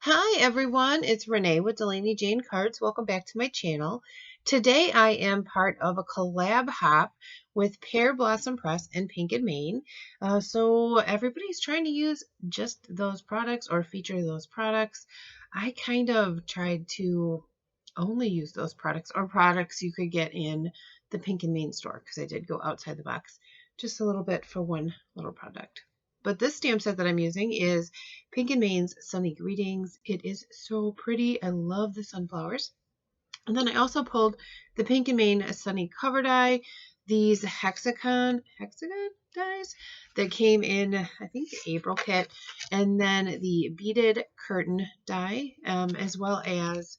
Hi everyone, it's Renee with Delaney Jane Cards. Welcome back to my channel. Today I am part of a collab hop with Pear Blossom Press and Pink and Main. So everybody's trying to use just those products or feature those products. I kind of tried to only use those products or products you could get in the Pink and Main store because I did go outside the box just a little bit for one little product. But this stamp set that I'm using is Pink and Main's Sunny Greetings. It is so pretty. I love the sunflowers. And then I also pulled the Pink and Main Sunny Cover Die. These hexagon dies that came in, I think, the April kit. And then the beaded curtain die, as well as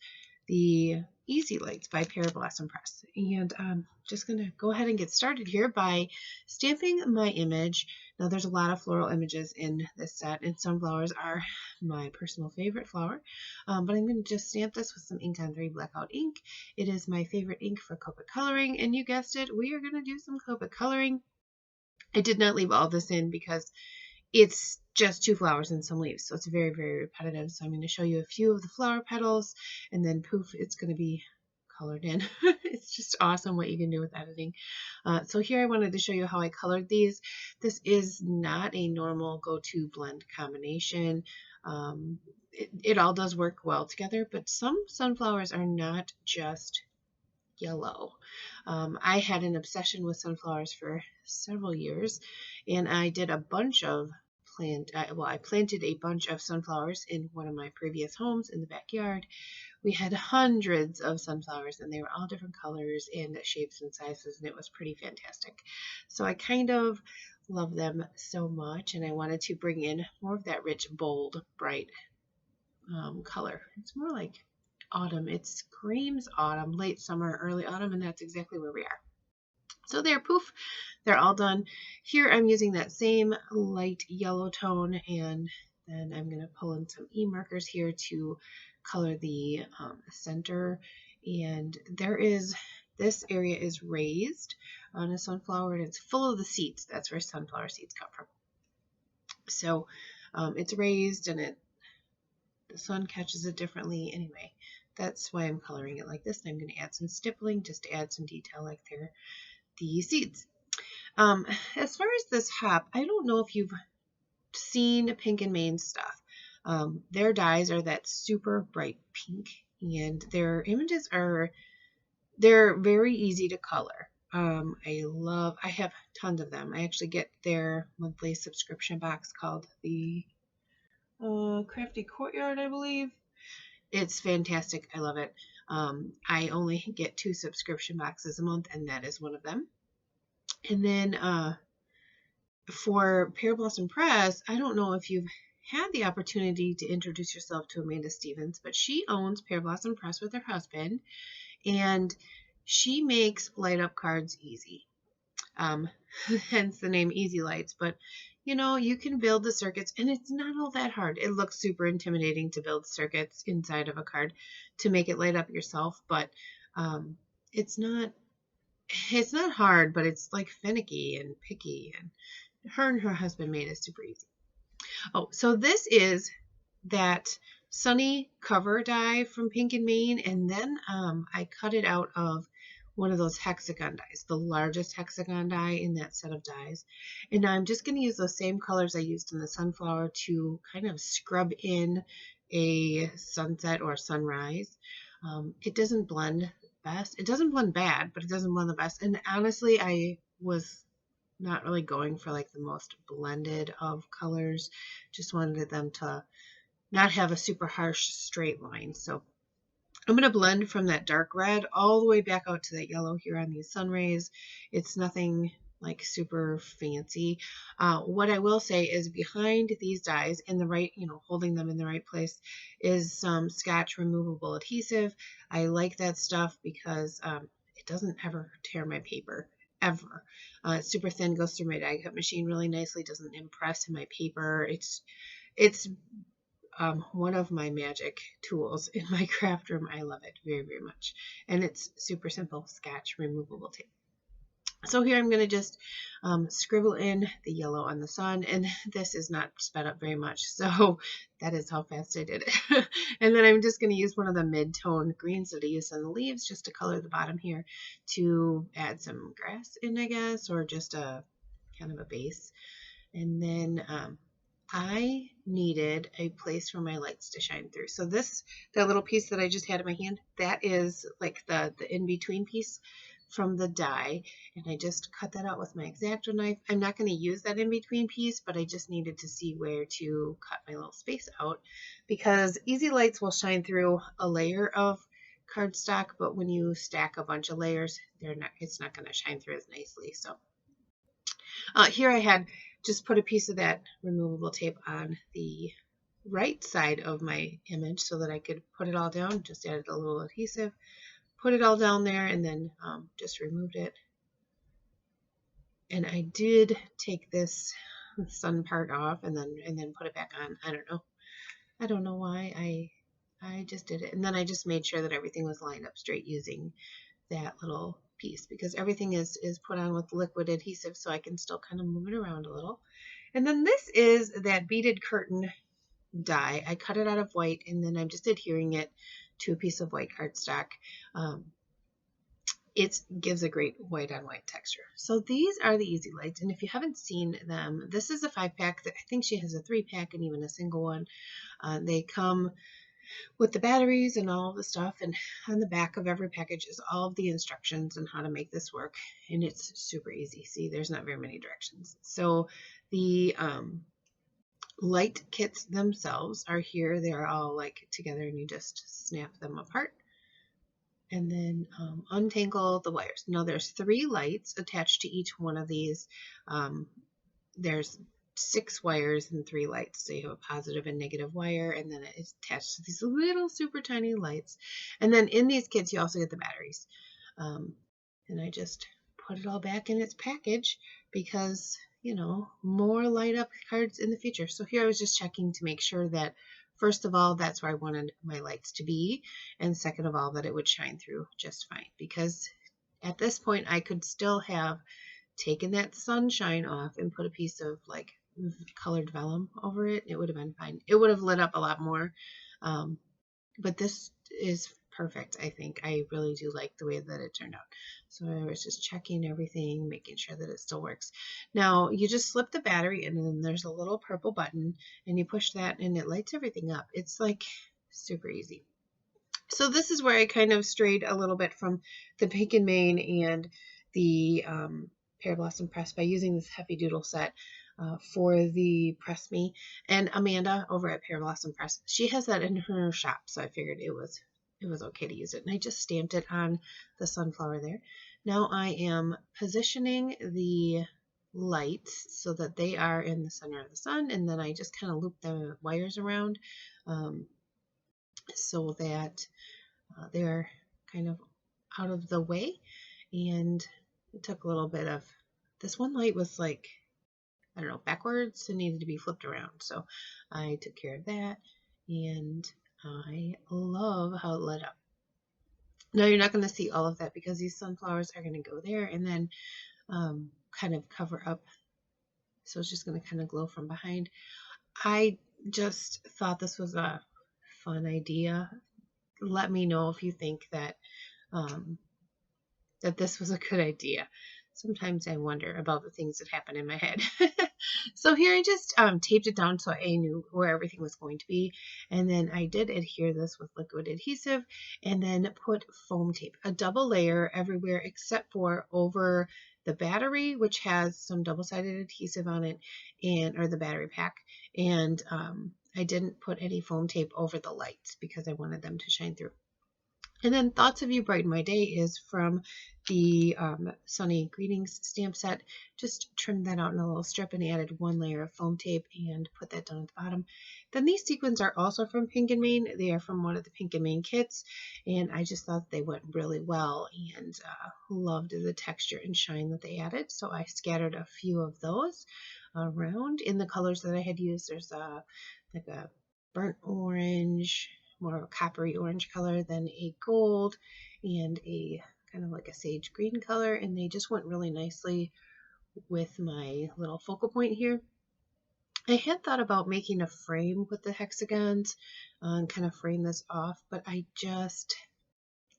the Easy Lights by Pear Blossom Press. And I'm just going to go ahead and get started here by stamping my image. Now, there's a lot of floral images in this set, and sunflowers are my personal favorite flower. But I'm going to just stamp this with some ink on 3 blackout ink. It is my favorite ink for Copic Coloring, and you guessed it, we are going to do some Copic Coloring. I did not leave all this in because it's just 2 flowers and some leaves, so it's very, very repetitive. So I'm going to show you a few of the flower petals, and then poof, it's going to be colored in. It's just awesome what you can do with editing. So here I wanted to show you how I colored these. This is not a normal go-to blend combination. It all does work well together, but some sunflowers are not just yellow. I had an obsession with sunflowers for several years, and I did a bunch of I planted a bunch of sunflowers in one of my previous homes in the backyard. We had hundreds of sunflowers, and they were all different colors and shapes and sizes, and it was pretty fantastic. So I kind of love them so much, and I wanted to bring in more of that rich, bold, bright color. It's more like autumn. It screams autumn, late summer, early autumn, and that's exactly where we are. So there, poof, they're all done. Here I'm using that same light yellow tone, and then I'm going to pull in some E markers here to color the center. And this area is raised on a sunflower, and it's full of the seeds. That's where sunflower seeds come from. So it's raised, and the sun catches it differently. Anyway, that's why I'm coloring it like this. And I'm going to add some stippling just to add some detail like they're the seeds. As far as this hop, I don't know if you've seen Pink and Main stuff. Their dyes are that super bright pink, and their images they're very easy to color. I have tons of them. I actually get their monthly subscription box called the Crafty Courtyard, I believe. It's fantastic. I love it. I only get 2 subscription boxes a month, and that is one of them. And then for Pear Blossom Press, I don't know if you've had the opportunity to introduce yourself to Amanda Stevens, but she owns Pear Blossom Press with her husband, and she makes light up cards easy. Hence the name Easy Lights. But you know, you can build the circuits, and it's not all that hard. It looks super intimidating to build circuits inside of a card to make it light up yourself, but it's not hard, but it's like finicky and picky, and her and her husband made it super easy. Oh, so this is that Sunny cover die from Pink and Main, and then I cut it out of one of those hexagon dies, the largest hexagon die in that set of dies. And now I'm just going to use those same colors I used in the sunflower to kind of scrub in a sunset or sunrise. It doesn't blend best. It doesn't blend bad, but it doesn't blend the best. And honestly, I was not really going for like the most blended of colors. Just wanted them to not have a super harsh straight line. So I'm going to blend from that dark red all the way back out to that yellow here on these sun rays. It's nothing like super fancy. What I will say is behind these dies in the right, holding them in the right place is some Scotch removable adhesive. I like that stuff because it doesn't ever tear my paper, ever. It's super thin, goes through my die cut machine really nicely, doesn't impress in my paper. It's one of my magic tools in my craft room. I love it very, very much. And it's super simple Scotch removable tape. So here I'm going to just scribble in the yellow on the sun, and this is not sped up very much, so that is how fast I did it. And then I'm just going to use one of the mid-tone greens that I use on the leaves just to color the bottom here to add some grass in, I guess, or just a kind of a base. And then I needed a place for my lights to shine through. So that little piece that I just had in my hand, that is like the in-between piece from the die, and I just cut that out with my X-Acto knife. I'm not going to use that in-between piece, but I just needed to see where to cut my little space out, because easy lights will shine through a layer of cardstock, but when you stack a bunch of layers, it's not going to shine through as nicely. So here I had just put a piece of that removable tape on the right side of my image so that I could put it all down. Just added a little adhesive, put it all down there, and then just removed it. And I did take this sun part off and then put it back on. I don't know why I just did it. And then I just made sure that everything was lined up straight using that little piece, because everything is put on with liquid adhesive, so I can still kind of move it around a little. And then this is that beaded curtain die. I cut it out of white, and then I'm just adhering it to a piece of white cardstock. It gives a great white on white texture. So these are the easy lights, and if you haven't seen them, this is a 5-pack. I think she has a 3-pack and even a single one. They come with the batteries and all the stuff, and on the back of every package is all of the instructions on how to make this work, and it's super easy. See, there's not very many directions. So the light kits themselves are here. They're all like together, and you just snap them apart and then untangle the wires. Now there's 3 lights attached to each one of these. There's 6 wires and 3 lights. So you have a positive and negative wire, and then it's attached to these little super tiny lights. And then in these kits, you also get the batteries. And I just put it all back in its package because, you know, more light up cards in the future. So here I was just checking to make sure that, first of all, that's where I wanted my lights to be, and second of all, that it would shine through just fine, because at this point I could still have taken that sunshine off and put a piece of like colored vellum over it. It would have been fine. It would have lit up a lot more, but this is perfect. I think I really do like the way that it turned out. So I was just checking everything, making sure that it still works. Now you just slip the battery in, and then there's a little purple button, and you push that and it lights everything up. It's like super easy. So this is where I kind of strayed a little bit from the Pink and Main and the Pear Blossom Press by using this Heavy Doodle set for the Press Me. And Amanda over at Pear Blossom Press, she has that in her shop, so I figured it was okay to use it. And I just stamped it on the sunflower there. Now I am positioning the lights so that they are in the center of the sun, and then I just kind of loop the wires around so that they're kind of out of the way. And it took a little bit of, this one light was like, I don't know, backwards and needed to be flipped around. So I took care of that, and I love how it lit up. Now you're not going to see all of that because these sunflowers are going to go there and then kind of cover up. So it's just going to kind of glow from behind. I just thought this was a fun idea. Let me know if you think that that this was a good idea. Sometimes I wonder about the things that happen in my head. So here I just taped it down so I knew where everything was going to be. And then I did adhere this with liquid adhesive and then put foam tape, a double layer everywhere except for over the battery, which has some double-sided adhesive on it, or the battery pack. And I didn't put any foam tape over the lights because I wanted them to shine through. And then Thoughts of You Brighten My Day is from the Sunny Greetings stamp set. Just trimmed that out in a little strip and added 1 layer of foam tape and put that down at the bottom. Then these sequins are also from Pink and Main. They are from one of the Pink and Main kits, and I just thought they went really well and loved the texture and shine that they added. So I scattered a few of those around in the colors that I had used. There's like a burnt orange, more of a coppery orange color, then a gold, and a kind of like a sage green color, and they just went really nicely with my little focal point here. I had thought about making a frame with the hexagons and kind of frame this off, but I just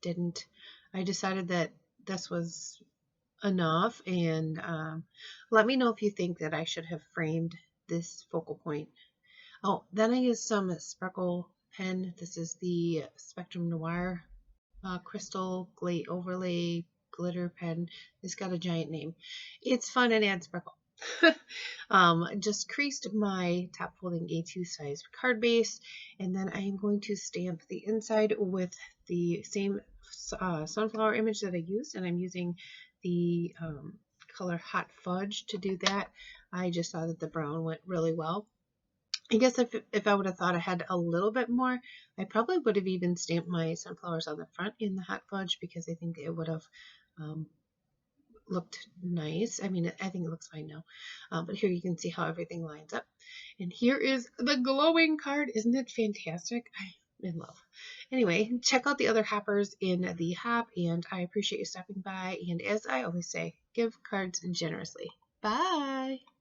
didn't. I decided that this was enough, and let me know if you think that I should have framed this focal point. Oh, then I used some Sparkle pen. This is the Spectrum Noir crystal overlay glitter pen. It's got a giant name. It's fun and adds sparkle. Just creased my top folding A2 size card base, and then I am going to stamp the inside with the same sunflower image that I used, and I'm using the color Hot Fudge to do that. I just thought that the brown went really well. I guess if I would have thought I had a little bit more, I probably would have even stamped my sunflowers on the front in the Hot Fudge, because I think it would have looked nice. I mean, I think it looks fine now. But here you can see how everything lines up. And here is the glowing card. Isn't it fantastic? I'm in love. Anyway, check out the other hoppers in the hop, and I appreciate you stopping by. And as I always say, give cards generously. Bye!